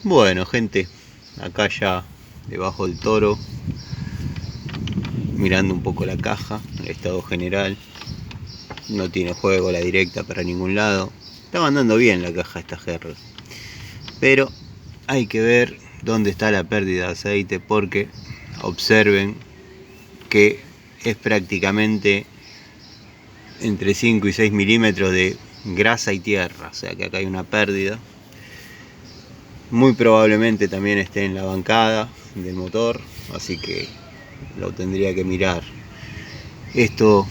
Bueno, gente, acá ya debajo del toro, mirando un poco la caja, el estado general. No tiene juego la directa para ningún lado. Está andando bien la caja esta GR, pero hay que ver dónde está la pérdida de aceite, porque observen que es prácticamente entre 5 y 6 milímetros de grasa y tierra, o sea que acá hay una pérdida. Muy probablemente también esté en la bancada del motor, así que lo tendría que mirar. Esto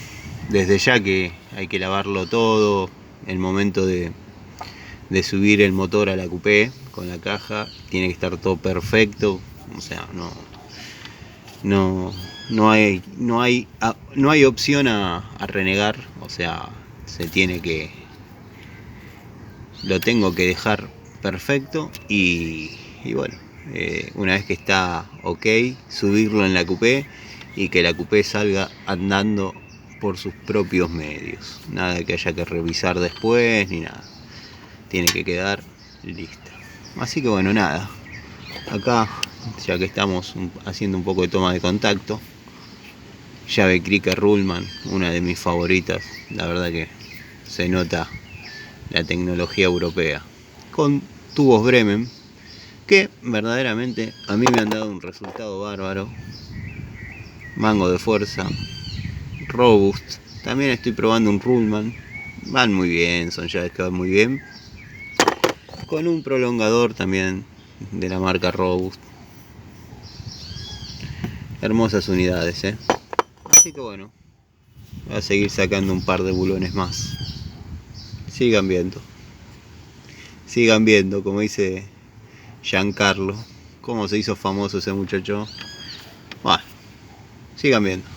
desde ya que hay que lavarlo todo. El momento de subir el motor a la coupé con la caja tiene que estar todo perfecto, o sea, no hay opción a renegar, o sea, lo tengo que dejar perfecto y bueno, una vez que está ok, subirlo en la coupé y que la coupé salga andando por sus propios medios, nada que haya que revisar después ni nada, tiene que quedar lista. Así que bueno, nada, acá ya que estamos haciendo un poco de toma de contacto, llave Kricker Ruhlmann, una de mis favoritas, la verdad que se nota la tecnología europea, con tubos Bremen, que verdaderamente a mí me han dado un resultado bárbaro. Mango de fuerza, robust. También estoy probando un Ruhlmann, van muy bien, son llaves que van muy bien, con un prolongador también de la marca Robust. Hermosas unidades, Así que bueno, voy a seguir sacando un par de bulones más. Sigan viendo, como dice Giancarlo, cómo se hizo famoso ese muchacho. Bueno, sigan viendo.